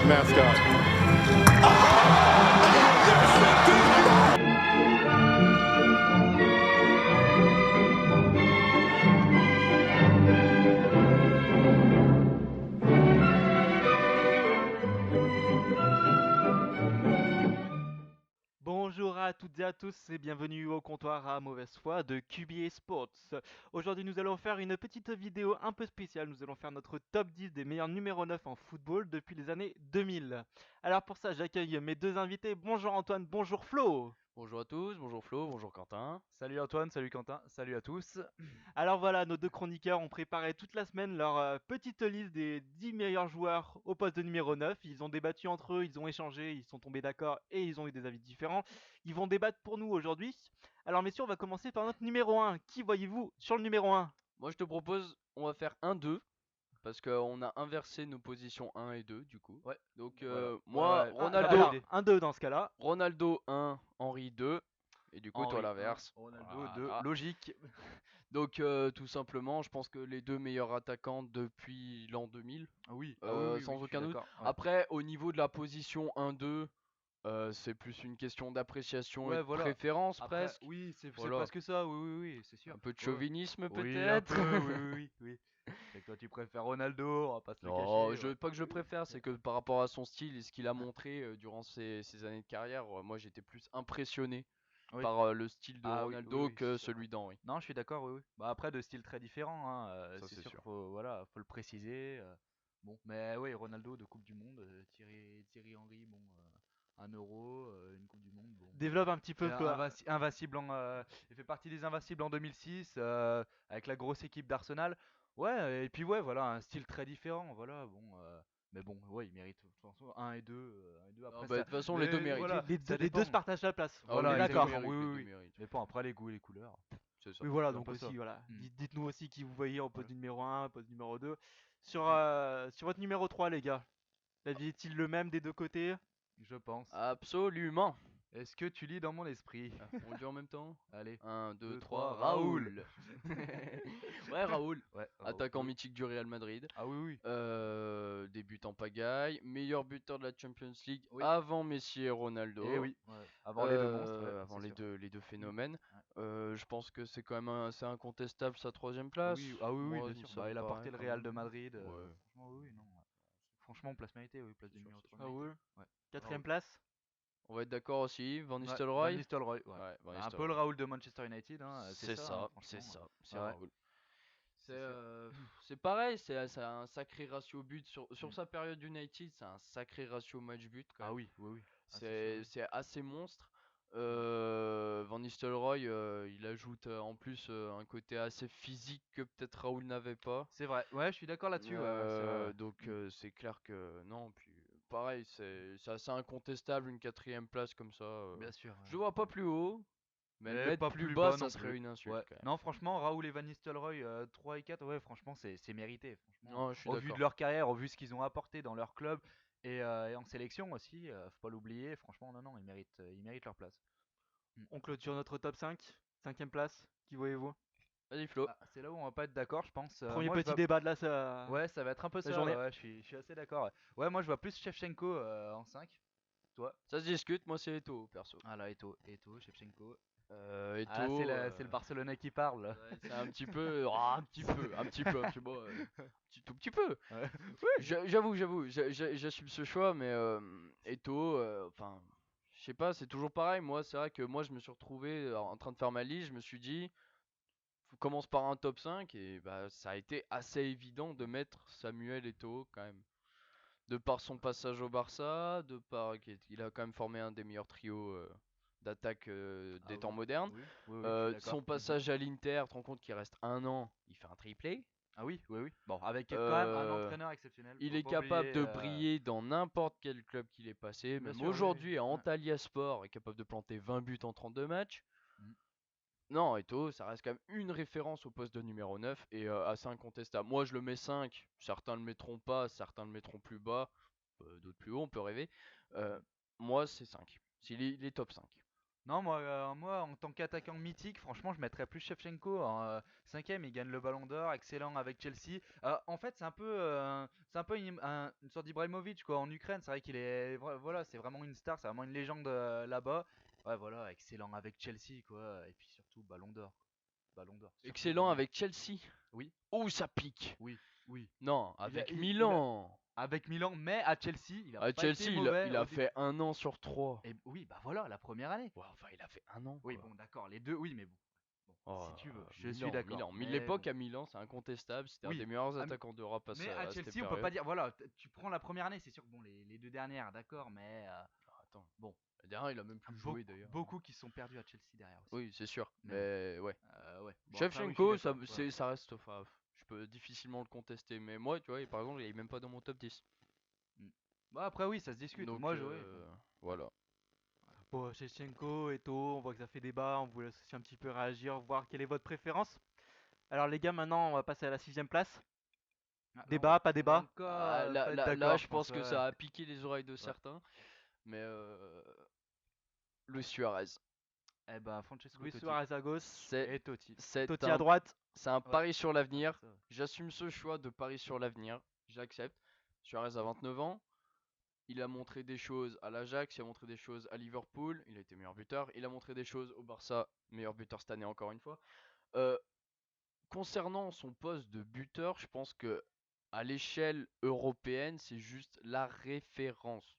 mascot. Bonjour à toutes et à tous et bienvenue au comptoir à mauvaise foi de QBA Sports. Aujourd'hui nous allons faire une petite vidéo un peu spéciale, nous allons faire notre top 10 des meilleurs numéros 9 en football depuis les années 2000. Alors pour ça j'accueille mes deux invités, bonjour Antoine, bonjour Flo. Bonjour à tous, bonjour Flo, bonjour Quentin. Salut Antoine, salut Quentin, salut à tous. Alors voilà, nos deux chroniqueurs ont préparé toute la semaine leur petite liste des 10 meilleurs joueurs au poste de numéro 9. Ils ont débattu entre eux, ils ont échangé, ils sont tombés d'accord et ils ont eu des avis différents. Ils vont débattre pour nous aujourd'hui. Alors messieurs, on va commencer par notre numéro 1. Qui voyez-vous sur le numéro 1? Moi je te propose, on va faire 1-2 parce qu'on a inversé nos positions 1 et 2 du coup. Ouais. Donc Voilà. moi, Ouais, Ronaldo, bonne Alors, idée. 1-2 dans ce cas-là. Ronaldo 1, Henry 2. Et du coup, toi Henry l'inverse. 1, Ronaldo Voilà. 2, logique. Donc tout simplement, je pense que les deux meilleurs attaquants depuis l'an 2000, Oui, sans je suis aucun doute. d'accord. Ouais. Après, au niveau de la position 1-2, c'est plus une question d'appréciation et Ouais, de voilà. préférence Après, presque. oui, c'est Voilà. presque ça, oui, c'est sûr. Un peu de Ouais, ouais. chauvinisme Oui, un peut-être. peu, oui. C'est que toi tu préfères Ronaldo, on va pas se le Non, cacher. Ouais. pas que je préfère, c'est que par rapport à son style et ce qu'il a montré durant ses années de carrière, moi j'étais plus impressionné Oui. par le style de Ah oui, Ronaldo que c'est vrai. celui d'Henry. Non, je suis d'accord, oui. Bah après, de styles très différents, hein, Ça c'est c'est sûr qu'il sûr. faut, voilà, faut le préciser. Bon, mais oui, Ronaldo de Coupe du Monde, Thierry Henry, bon, un Euro, une Coupe du Monde, bon. Développe un petit peu quoi. Invincible il fait partie des invincibles en 2006 avec la grosse équipe d'Arsenal. Ouais, et puis ouais, voilà, un style très différent, voilà, bon. Mais bon, ouais, il mérite de toute façon 1 et 2, Ah après bah, de ça. toute façon les deux Mais méritent. voilà, ça Les deux se dépend. partagent la place. Ah On est oui, Voilà, les deux d'accord. exactement, méritent, les deux oui. méritent. Mais bon, après les goûts et les couleurs, C'est ça. Oui, voilà, c'est un donc peu ça. aussi, voilà. Hmm. Dites-nous aussi qui vous voyez au poste Voilà. du numéro 1, poste numéro 2. Hmm. Sur votre numéro 3, les gars, l'avis est-il le même des deux côtés? Je pense. Absolument. Est-ce que tu lis dans mon esprit? Ah, on le dit en même temps. Allez, 1, 2, 2, 3, 3, Raoul. Raoul. Ouais, Raoul. Ouais, Attaquant Raoul. mythique du Real Madrid. Ah oui. Débute en pagaille. Meilleur buteur de la Champions League Oui. avant Messi et Et Ronaldo. oui. Ouais. Avant les deux monstres, ouais, Avant c'est sûr. les deux Hmm. phénomènes. Ouais. Je pense que c'est quand même assez incontestable sa troisième Ah place. oui, Moi, bien sûr. ça Bah, me il a paraît porté le quand Real de même. Madrid. Ouais, Franchement, oui, non. Franchement, place méritée, oui, place de c'est sûr, numéro c'est 3 sûr. mérité. Raoul. Ouais. Quatrième Raoul. place? On va être d'accord aussi. Van Ouais, Van Nistelrooy. Nistelrooy, ouais. Ouais, Van Un peu le Nistelrooy. Raoul de Manchester United, hein, c'est C'est ça, hein, ça, c'est franchement. ça, c'est Ouais, Raoul. c'est sûr. C'est pareil, c'est un sacré ratio but sur Hmm. sa période United, c'est un sacré ratio match but quand Ah même. oui. Ah, c'est sûr, oui. C'est assez monstre. Hmm. Van Nistelrooy, il ajoute en plus un côté assez physique que peut-être Raoul n'avait pas. C'est vrai. Ouais, je suis d'accord là-dessus, ouais, c'est vrai, ouais. Donc Hmm. c'est clair que non. Puis pareil, c'est assez incontestable une quatrième place comme ça. Bien sûr, Je le vois pas plus haut, mais le mais mettre pas plus plus bas, bas ça non serait plus. une insulte Ouais. quand même. Non, franchement, Raoul et Van Nistelrooy, 3 et 4, ouais, franchement, c'est mérité. Franchement, Non, je suis au vu de d'accord. leur carrière, au vu de ce qu'ils ont apporté dans leur club et en sélection aussi, faut pas l'oublier. Franchement, non, ils méritent leur place. Mm. On clôture notre top 5. Cinquième place, qui voyez-vous? Vas-y Flo. Ah, c'est là où on va pas être d'accord, je pense. Premier Moi, je petit vois. débat de la, Ouais, ça va être un peu la ça. journée. Ouais, je suis assez d'accord. Ouais, moi, je vois plus Shevchenko en 5. Toi? Ça se discute, moi c'est Eto'o perso. Ah là, Eto'o, Shevchenko. Ah là, Eto'o, c'est le Barcelonais qui parle, là. ouais, c'est un petit peu, un petit peu, tout petit peu. Ouais. J'avoue, j'assume ce choix, mais Eto'o, enfin, je sais pas, c'est toujours pareil. Moi, c'est vrai que moi, je me suis retrouvé en train de faire ma liste, je me suis dit, commence par un top 5 et bah, ça a été assez évident de mettre Samuel Eto'o quand même. De par son passage au Barça, qu'il a quand même formé un des meilleurs trios d'attaque Ah des temps oui, modernes. je suis Son d'accord. Mhm. passage à l'Inter, tu te rends compte qu'il reste un an, il fait un triplé. Ah oui. Bon, avec quand même un Euh, entraîneur exceptionnel, il faut est pas capable oublier. de briller dans n'importe quel club qu'il est passé. Bien Même sûr, oui. aujourd'hui à Ouais. Antalya Sport, est capable de planter 20 buts en 32 matchs. Mm. Non, Eto'o, ça reste quand même une référence au poste de numéro 9 et assez incontestable. Moi, je le mets 5. Certains le mettront pas, certains le mettront plus bas, d'autres plus haut, on peut rêver. Euh, Mm. Moi, c'est 5. Il est top 5. Non, moi, en tant qu'attaquant mythique, franchement, je mettrais plus Shevchenko en 5ème. Il gagne le Ballon d'Or, excellent avec Chelsea. En fait, c'est un peu une sorte d'Ibrahimovic quoi. En Ukraine, c'est vrai qu'il est, voilà, c'est vraiment une star, c'est vraiment une légende là-bas. Ouais, voilà, excellent avec Chelsea quoi. Et puis surtout Ballon d'Or, Ballon d'Or, surtout Excellent Ballon d'Or. avec Chelsea. Oui, Oh, ça pique. oui, oui. Non, Il a, avec il a- Milan. avec Milan, mais à Chelsea, il a À pas été Chelsea, mauvais il au a début. fait 1 an sur 3. Et oui, bah voilà, la première année. Ouais, enfin, il a fait 1 an, Oui, quoi. bon, d'accord, les deux, oui, mais bon. Bon, Oh, si tu veux, je suis Milan, d'accord. Milan. Mais Mais bon, l'époque à Milan, c'est incontestable. C'était un des oui. meilleurs Ah, attaquants d'Europe mais à à cette Chelsea, on peut pas période. dire, voilà, tu prends la première année, c'est sûr que bon, les deux dernières, d'accord, mais Ah, attends. bon, Derrière, il a même plus joué d'ailleurs. beaucoup qui sont perdus à Chelsea derrière aussi. Oui, c'est sûr. Mais bon, Mais ouais. ouais. Bon, après, oui, je suis Shevchenko, d'accord. Ouais. ça reste. Enfin, je peux difficilement le contester. Mais moi, tu vois, par exemple, il est même pas dans mon top 10. Mm. Bah, après, oui, ça se discute. Donc, Moi, je, ouais, bon. voilà. Bon, Shevchenko, Eto'o, on voit que ça fait débat, on vous laisse aussi un petit peu réagir, voir quelle est votre préférence. Alors les gars, maintenant on va passer à la 6ème place. Ah, là, Débat, pas on va débat? encore Ah, pas être d'accord, là, je je pense. pense que Ouais. ça a piqué les oreilles de Ouais. certains. Mais Luis Suarez. Eh ben, Francesco Luis Totti Suarez à gauche, C'est et Totti. Totti à droite. un Ouais. pari sur Ah, l'avenir. ça, ouais. J'assume ce choix de pari sur l'avenir. J'accepte. Suarez a 29 ans. Il a montré des choses à l'Ajax, il a montré des choses à Liverpool, il a été meilleur buteur, il a montré des choses au Barça, meilleur buteur cette année encore une fois. Euh, Concernant son poste de buteur, je pense que à l'échelle européenne, c'est juste la référence.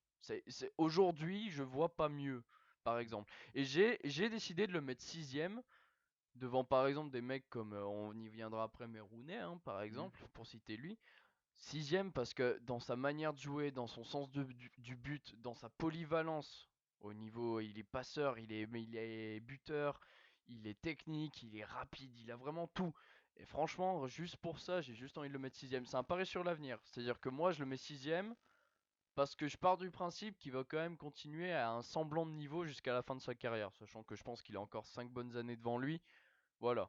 Aujourd'hui, je vois pas mieux, par exemple. Et j'ai décidé de le mettre 6ème devant par exemple des mecs comme, on y viendra après, mais Rooney, hein, par Mm. exemple, pour citer lui. 6ème parce que dans sa manière de jouer, dans son sens du but, dans sa polyvalence, au niveau, il est passeur, il est buteur, il est technique, il est rapide, il a vraiment tout. Et franchement, juste pour ça, j'ai juste envie de le mettre 6ème. C'est un pari sur l'avenir. C'est-à-dire que moi, je le mets 6ème parce que je pars du principe qu'il va quand même continuer à un semblant de niveau jusqu'à la fin de sa carrière, sachant que je pense qu'il a encore 5 bonnes années devant lui. Voilà.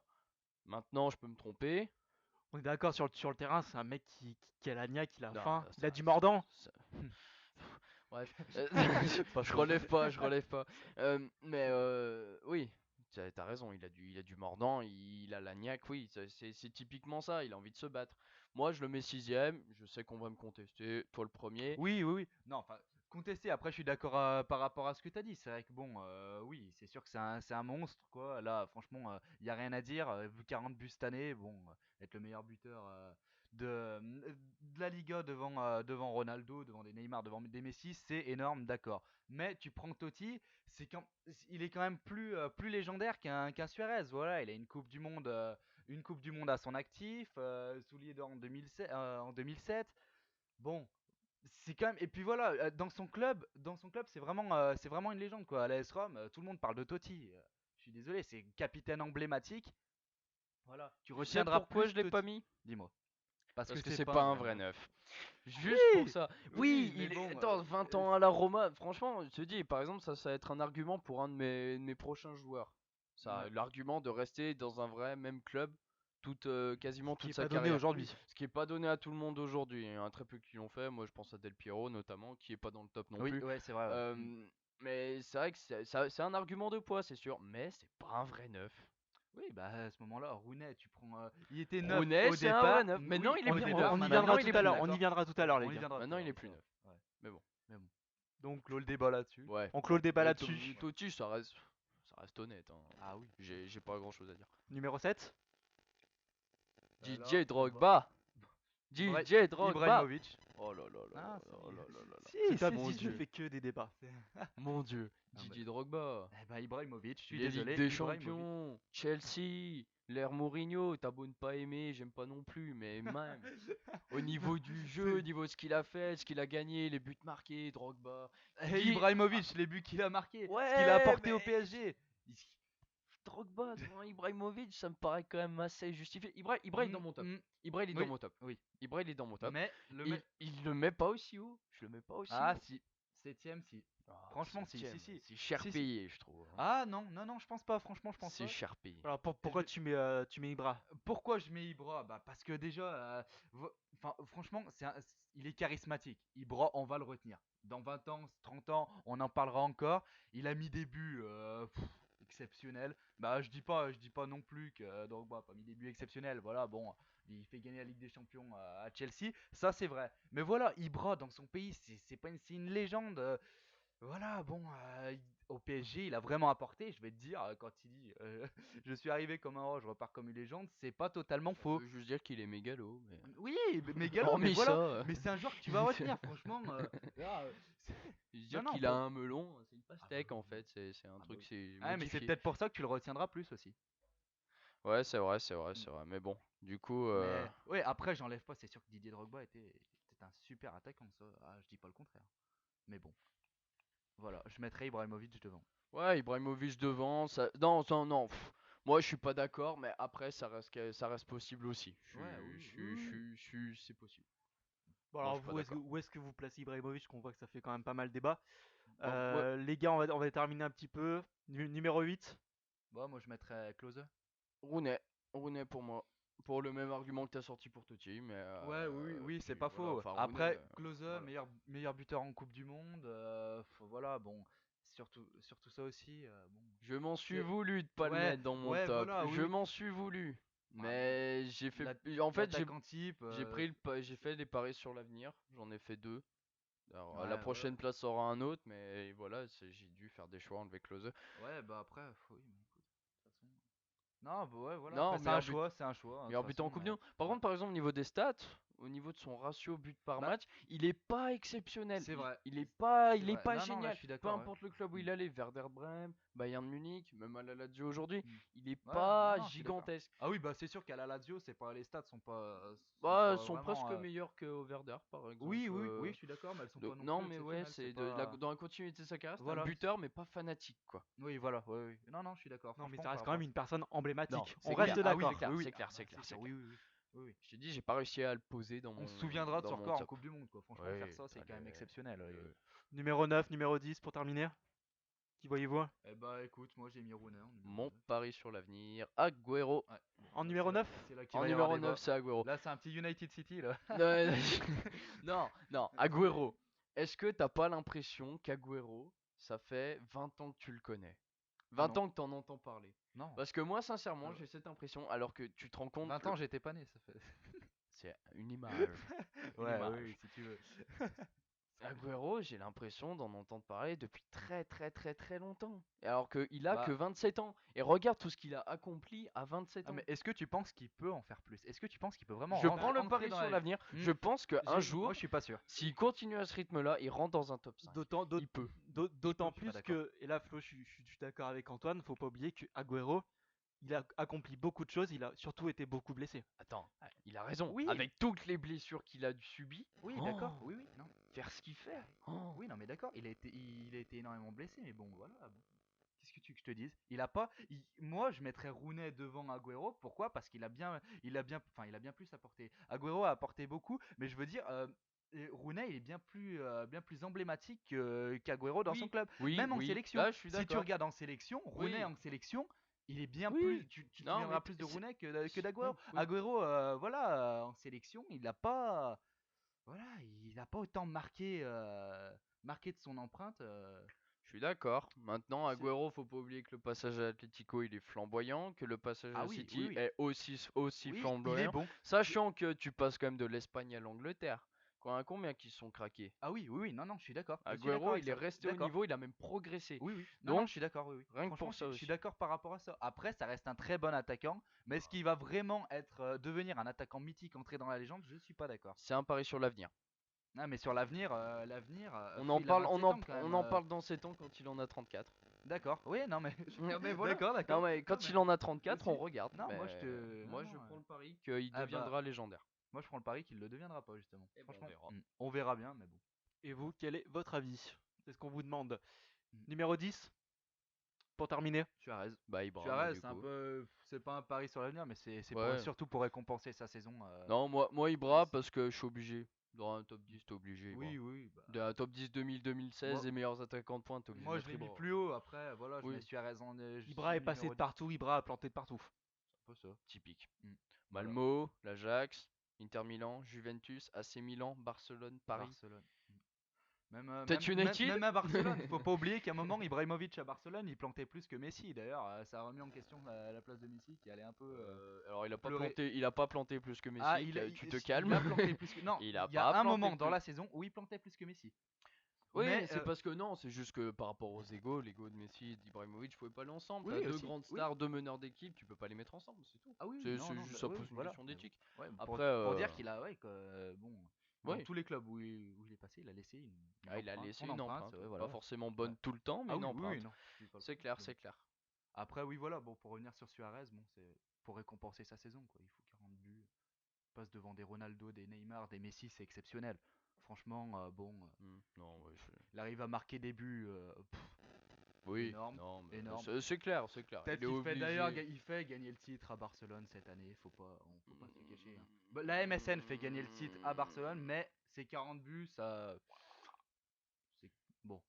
Maintenant, je peux me tromper. On est d'accord sur le terrain, c'est un mec qui a la niaque, il a Non, faim, il a ça, du mordant. bref, Pas je faux. relève pas, je relève pas. Mais oui, t'as raison, il a du mordant, il a la niaque, oui, c'est typiquement ça, il a envie de se battre. Moi, je le mets 6ème, je sais qu'on va me contester, toi le premier. Oui, oui, oui. Non, enfin, contester. Après, je suis d'accord par rapport à ce que tu as dit. C'est vrai que bon, oui, c'est sûr que c'est un monstre, quoi. Là, franchement, il y a rien à dire. Vu 40 buts cette année, bon, être le meilleur buteur de la Liga devant Ronaldo, devant des Neymar, devant des Messi, c'est énorme, d'accord. Mais tu prends Totti, il est quand même plus légendaire qu'un Suarez. Voilà, il a une coupe du monde à son actif, soulier d'or en 2007. Bon, c'est quand même, et puis voilà, dans son club, c'est vraiment une légende quoi. À l'AS Rome, tout le monde parle de Totti. Je suis désolé, c'est capitaine emblématique. Voilà, tu Tu sais retiendras pourquoi plus je l'ai pas Totti. mis? Dis-moi. Parce que Parce que c'est c'est pas pas un un vrai vrai neuf. neuf. Juste pour ça. Oui, Oui, mais bon, attends, 20 ans à la Roma. Franchement, je te dis, par exemple, ça va être un argument pour un de mes prochains joueurs. Ça, ouais. l'argument de rester dans un vrai même club quasiment Qui toute est sa pas donné carrière. aujourd'hui. Ce qui est pas donné à tout le monde aujourd'hui. Il y en a très peu qui l'ont fait. Moi, je pense à Del Piero notamment, qui est pas dans le top non Oui, plus. ouais, c'est vrai. Ouais. Mais c'est vrai que c'est un argument de poids, c'est sûr. Mais c'est pas un vrai neuf. Oui, bah à ce moment-là, Rooney, tu prends. Il était neuf Rooney, au c'est un vrai départ. neuf. Maintenant, Oui, il est au plus départ. On y maintenant, viendra il tout est à plus l'heure, neuf. on y viendra tout à Ouais, l'heure on les y gars. viendra. Maintenant, il est C'est plus vrai, neuf. ouais. Mais bon. Mais bon. Donc, Clôt le débat là-dessus. Ouais. on clôt le débat Mais là-dessus. Totti, ça reste honnête, hein. Ah oui. J'ai pas grand chose à dire. Numéro 7. Là, DJ Drogba. Ibra- DJ Drogba. Ibrahimovic. Oh là là là Ah, là là là là là là. Ce top Mon 10 ne Dieu. fait que des débats. Mon Dieu. Ah, bah, DJ Drogba. eh ben, Ibrahimovic, je suis Les Ligues désolé, des Ibrahimovic. Champions. Chelsea. L'ère Mourinho. T'as beau ne pas aimer, j'aime pas non plus. Mais même. Au niveau du jeu, au niveau de ce qu'il a fait, ce qu'il a gagné, les buts marqués, Drogba. Eh, Ibrahimovic, les buts qu'il a marqués, ce qu'il a Ouais, apporté au mais PSG. Drogba devant Ibrahimovic, ça me paraît quand même assez justifié. Ibra est dans mon top. Mm, Ibra il est oui, dans mon top. oui. Ibra il est dans mon top. Mais Il le met pas aussi haut. Je le mets pas aussi Ah haut. si, septième si. Ah, Franchement si, si, septième, si. c'est cher Si, si. payé, je trouve, hein. Ah non, non, non, je pense pas, franchement, je pense C'est pas. cher payé. Alors pourquoi tu mets Ibra? Pourquoi je mets Ibra? Bah parce que déjà, enfin franchement, il est charismatique. Ibra, on va le retenir. Dans 20 ans, 30 ans, on en parlera encore. Il a mis des buts exceptionnel. Bah, je dis pas non plus que Drogba a pas mis des buts exceptionnels. Voilà, bon, il fait gagner la Ligue des Champions à Chelsea, ça c'est vrai. Mais voilà, Ibra dans son pays, c'est pas une, c'est une légende. Voilà, bon, au PSG, il a vraiment apporté. Je vais te dire, quand il dit je suis arrivé comme un roi, je repars comme une légende, c'est pas totalement Je faux. veux juste dire qu'il est mégalo, mais Oui, mégalo, mais hormis voilà. ça, Mais c'est un joueur que tu vas retenir, franchement. Là, c'est- je veux non, dire non, qu'il a pour... un melon, c'est une Ah bah pastèque en oui, oui. fait, c'est un Ah bah truc, oui. c'est Ouais, mais c'est modifié. peut-être pour ça que tu le retiendras plus aussi. Ouais, c'est vrai, c'est vrai, Mm. c'est vrai. Mais bon, du coup, Mais ouais, après, j'enlève pas, c'est sûr que Didier Drogba était un super attaquant, ça. Ah, je dis pas le contraire. Mais bon, voilà, je mettrais Ibrahimovic devant. ouais, Ibrahimovic devant, ça... Non, non, non, moi je suis pas d'accord, mais après ça reste possible aussi. Ouais, oui, oui, oui. C'est possible. Bon Non, je alors suis pas vous, d'accord. où est-ce que vous placez Ibrahimovic? Qu'on voit que ça fait quand même pas mal débat. Bon, moi, Les gars, on va terminer un petit peu. Numéro 8. Bon, moi je mettrais Klose. Rooney, Rooney pour moi. Pour le même argument que t'as sorti pour Totti, mais Ouais, oui, oui, c'est puis pas voilà, faux. enfin Rooney, Après, Klose, voilà. meilleur buteur en Coupe du Monde. Voilà, bon, surtout ça aussi. Bon, Je m'en suis c'est, voulu de pas le ouais, mettre dans mon ouais, top. voilà, oui, Je oui. m'en suis voulu. Ah, bon, Mais j'ai fait. la- En fait, l'attaquant type. j'ai fait des paris sur l'avenir. J'en ai fait deux. Alors, la Ouais, ouais, prochaine place aura un autre, mais voilà, j'ai dû faire des choix, enlever Klose. ouais, bah après, oui, mais écoute, de toute façon. Non, bah ouais, voilà. Non, Après, c'est un choix, hein, de meilleur toute buteur en façon. Coupe du Monde. Par Ouais. contre, par exemple, au niveau des stats, au niveau de son ratio but par Bah, match, il est pas exceptionnel. c'est vrai, Il c'est est vrai. pas Non, non, là, je génial. suis Peu d'accord, ouais. importe le club où Mm, il allait, Werder Bremen, Bayern Munich, même à la Lazio aujourd'hui, mm. il est Ouais, non, pas non, je suis d'accord. gigantesque. Ah oui, bah c'est sûr qu'à la Lazio, c'est pas les stats sont Bah, pas sont vraiment. presque meilleurs qu'au Werder, par Oui, exemple. oui, oui, je suis d'accord, mais elles sont pas Donc, non non, plus mais ouais, exceptionnelles. C'est c'est pas. dans la continuité de sa carrière, c'est un Voilà. buteur, mais pas fanatique, quoi. Oui, voilà. Oui, oui. Non, non, je suis d'accord. Non, mais Franchement, ça par reste quand rapport même à une ça. personne Non, emblématique. On c'est reste clair. Ah oui, d'accord. c'est clair, Oui, oui. c'est clair, Ah, c'est bah, clair, c'est c'est sûr. clair. Oui, oui, oui. Oui, oui. Je t'ai dit, j'ai pas réussi à le poser On se souviendra de dans ce mon record en top. Coupe du Monde, quoi. Franchement, faire Oui, ça, c'est quand même exceptionnel. Numéro 9, numéro 10 pour terminer. Qui voyez-vous? Eh bah, écoute, moi j'ai mis Rooney en numéro Mon 9. pari sur l'avenir, Agüero. Ouais, bon, En là, numéro 9? c'est là qu'il En va y avoir numéro 9, débat. c'est Agüero. Là, c'est un petit United City, là. Non, non, non, Agüero. Est-ce que t'as pas l'impression qu'Agüero, ça fait 20 ans que tu le connais? Ah 20 non, ans que t'en entends parler? non. Parce que moi, sincèrement, Euh, j'ai cette impression, alors que tu te rends compte 20 que ans, j'étais pas né, ça fait. c'est une image. Une Ouais, oui, image. oui, si tu veux. Agüero, j'ai l'impression d'en entendre parler depuis très très très très longtemps. Et alors qu'il a que Bah, 27 ans. Et regarde tout ce qu'il a accompli à 27 ah, ans. mais est-ce que tu penses qu'il peut en faire plus? Est-ce que tu penses qu'il peut vraiment Je prends le entrer pari dans sur la. l'avenir. Hmm, Je pense qu'un moi, jour, je suis pas sûr. s'il continue à ce rythme-là, il rentre dans un top 5. Il peut. D'autant Je suis pas plus d'accord. que, et là Flo, je suis d'accord avec Antoine, faut pas oublier que Agüero, il a accompli beaucoup de choses, il a surtout été beaucoup blessé. Attends, il a raison. Oui, Avec toutes les blessures qu'il a subies, oui, d'accord. oh, Oui, oui, non. faire ce qu'il fait. Oh. Oui, non, mais d'accord. Il a été énormément blessé, mais bon, voilà. Bon. Qu'est-ce que tu veux que je te dise? Il a pas. Moi, je mettrais Rooney devant Agüero. Pourquoi? Parce enfin, il a bien plus apporté. Agüero a apporté beaucoup, mais je veux dire, et Rooney, il est bien plus emblématique qu'Agüero dans son Oui, club. oui, Même en oui. sélection. Là, je suis Si tu d'accord. regardes en sélection, Rooney Oui, en sélection, il est bien plus. oui. Tu te Non, mais souviendras plus de Rooney que oui, d'Agüero. oui. Agüero, voilà, en sélection, il n'a pas. Voilà, il n'a pas autant marqué de son empreinte. Je suis d'accord. Maintenant, C'est- Agüero, faut pas oublier que le passage à Atlético, il est flamboyant, que le passage Ah à oui, oui, City oui. est aussi Oui, il est flamboyant. bon. Sachant que tu passes quand même de l'Espagne à l'Angleterre. Combien qui sont craqués? Ah oui, oui, oui, non, non, je suis d'accord. Je suis d'accord Agüero, avec il est ça. resté au D'accord. niveau, il a même progressé. Oui, oui. Non, non, je Donc, suis d'accord, oui, oui. rien que Franchement, pour ça je suis aussi. d'accord par rapport à ça. Après, ça reste un très bon attaquant, mais est-ce qu'il va vraiment devenir un attaquant mythique, entrer dans la légende? Je suis pas d'accord. C'est un pari sur l'avenir. Ah, mais sur l'avenir, On en il a parle, 27 ans quand même. on en parle dans 7 ans quand il en a 34. D'accord. Oui, non, mais. Ah, mais voilà. D'accord, Non, d'accord. mais Non, quand mais il en a 34, aussi. on regarde. Non, Mais moi, moi, non, je non, prends le pari qu'il ah bah, deviendra légendaire. moi, je prends le pari qu'il le deviendra pas, justement. Eh ben, on Franchement, verra. on verra bien, mais bon. Et vous, quel est votre avis? C'est ce qu'on vous demande. Mm. Numéro 10, pour terminer. Suarez. Bah, Ibra, moi, Suarez, du c'est un coup. peu, c'est pas un pari sur l'avenir, mais Ouais. surtout pour récompenser sa saison. Non, moi Ibra, parce que je suis obligé. Dans un top 10, t'es obligé, Ibra. Oui, oui. Bah, Dans un top 10 2000-2016, moi, les meilleurs attaquants de pointe, t'es obligé de moi, je mettre l'ai mis Ibra. plus haut. Après, voilà, je mets Oui, Suarez Ibra est passé numéro de 10. partout, Ibra a planté de partout. C'est un peu ça. typique. Mm. Voilà. Malmo, l'Ajax, Inter Milan, Juventus, AC Milan, Barcelone, Paris. Barcelone. Mm. Peut-être United. même à Barcelone, faut pas oublier qu'à un moment, Ibrahimovic à Barcelone, il plantait plus que Messi. D'ailleurs, ça a remis en question la place de Messi qui allait un peu. Alors pleurer. il a pas planté plus que Messi. Ah, Tu te il calmes. a planté plus que. Non, Il a il y a pas un planté moment dans plus. la saison où il plantait plus que Messi. Oui, Mais, c'est parce que non, c'est juste que par rapport aux égos, l'ego de Messi et d'Ibrahimovic, je pouvais pas aller ensemble. Oui, T'as deux aussi, grandes oui. stars, deux meneurs d'équipe, tu peux pas les mettre ensemble, c'est tout. Ah oui, C'est non, juste bah ça oui, pose une voilà. question d'éthique. Ouais, Après, pour dire qu'il a, ouais, que, bon, dans oui. tous les clubs où il est passé, il a laissé une Ah, il a empreinte, laissé son une empreinte, ouais, pas voilà. forcément bonne tout le temps, mais Ah une oui, oui, empreinte. non. je dis pas le C'est contraire, clair, mais c'est bon. clair. Après, oui, voilà, bon, pour revenir sur Suarez, bon, c'est pour récompenser sa saison, quoi. Il faut 40 buts. Il passe devant des Ronaldo, des Neymar, des Messi, c'est exceptionnel. Franchement, bon, Non, ouais, il arrive à marquer des buts oui, énormes. non, mais énorme. c'est clair, c'est clair. Peut-être Il est qu'il fait d'ailleurs, obligé. il fait gagner le titre à Barcelone cette année, faut pas se le cacher. Hein. Bah, la MSN fait gagner le titre à Barcelone, mais ses 40 buts, ça, c'est bon.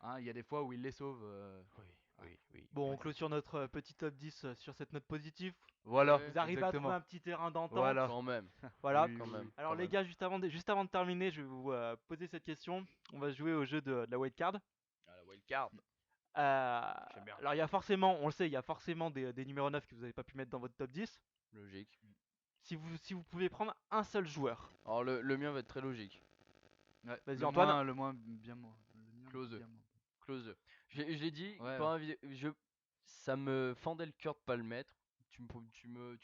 Hein, il y a des fois où il les sauve. Oui. Bon, on Ouais. clôture notre petit top 10 sur cette note positive. Voilà, Ouais, Vous arrivez à trouver exactement. un petit terrain d'entente. Voilà. Quand même. Voilà. Oui, Quand oui, même. oui, Alors quand les même. gars, juste avant de terminer, je vais vous poser cette question. On va jouer au jeu de la wild card. Ah, la wildcard. J'aime bien. Alors il y a forcément, on le sait, il y a forcément des numéros 9 que vous n'avez pas pu mettre dans votre top 10. Logique. Si vous pouvez prendre un seul joueur. Alors le mien va être très logique. Ouais, Vas-y, Antoine. le moins bien moi. Le mien, Close. bien moins. Close. Je l'ai dit, Ouais, pendant la vidéo, ça me fendait le cœur de pas le mettre. Tu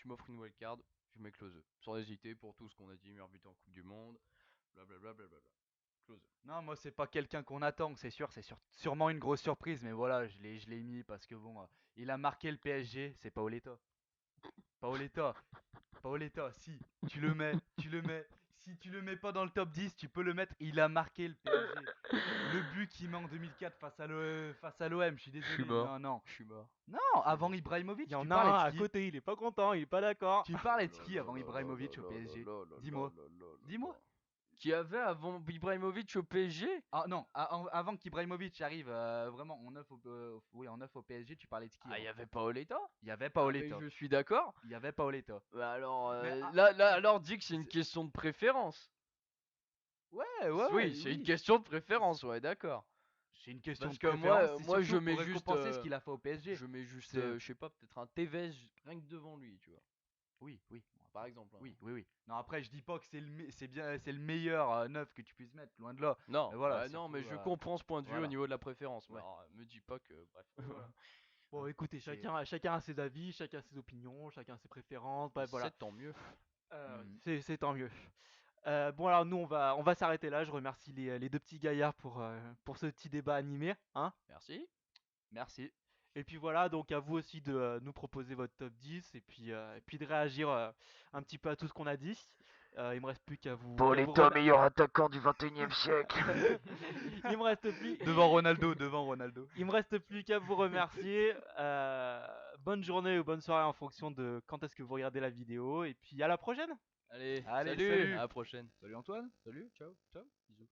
m'offres une wildcard, je mets close. Sans hésiter pour tout ce qu'on a dit, meilleur buteur en Coupe du Monde, blablabla. Close. Non, moi c'est pas quelqu'un qu'on attend, c'est sûrement une grosse surprise, mais voilà, je l'ai mis parce que bon, il a marqué le PSG, c'est Paoletta. Paoletta, Paoletta, si tu le mets. Si tu le mets pas dans le top 10, tu peux le mettre, il a marqué le PSG. Le but qu'il met en 2004 face à l'OM, je suis désolé. Non, non. Je suis mort. Non, avant Ibrahimovic, Il y en tu a un parlais à de qui? côté, il est pas content, il est pas d'accord. Tu parlais de qui avant Ibrahimovic au PSG? Dis-moi. Dis-moi. Qui avait avant Ibrahimovic au PSG? Ah non, avant qu'Ibrahimovic arrive vraiment en neuf en neuf au PSG, tu parlais de qui? Ah, il y avait Paoletta? Il y avait Ah, Paoletta. mais je suis d'accord. Il y avait Paoletta. Bah alors, Mais, alors dis que c'est une question de préférence. Ouais, Oui, c'est une question de préférence, ouais, d'accord. C'est une question Parce de que préférence. c'est moi, je surtout mets pour juste, récompenser ce qu'il a fait au PSG. Je mets juste, C'est- je sais pas, peut-être un Tevez rien que devant lui, tu vois. Oui, oui. Par exemple. Hein. Oui. Non, après, je dis pas que c'est le meilleur neuf que tu puisses mettre, loin de là. Non, Mais voilà, bah non, mais je surtout, comprends ce point de vue au voilà. niveau de la préférence. Mais Ouais. alors, me dis pas que, bref. Voilà. Bon, écoutez, C'est- chacun a ses avis, chacun a ses opinions, chacun a ses préférences. Bref, voilà. C'est tant mieux. C'est tant mieux. Bon, alors nous, on va s'arrêter là. Je remercie les deux petits gaillards pour ce petit débat animé. Hein. Merci. Merci. Et puis voilà, donc à vous aussi de nous proposer votre top 10 et puis de réagir un petit peu à tout ce qu'on a dit. Il me reste plus qu'à vous. Paoletta, meilleur attaquant du 21e siècle. Il me reste plus. Devant Ronaldo. Il me reste plus qu'à vous remercier. Bonne journée ou bonne soirée en fonction de quand est-ce que vous regardez la vidéo. Et puis à la prochaine. Allez, Allez, salut. salut. À la prochaine. Salut Antoine. Salut, ciao, bisous.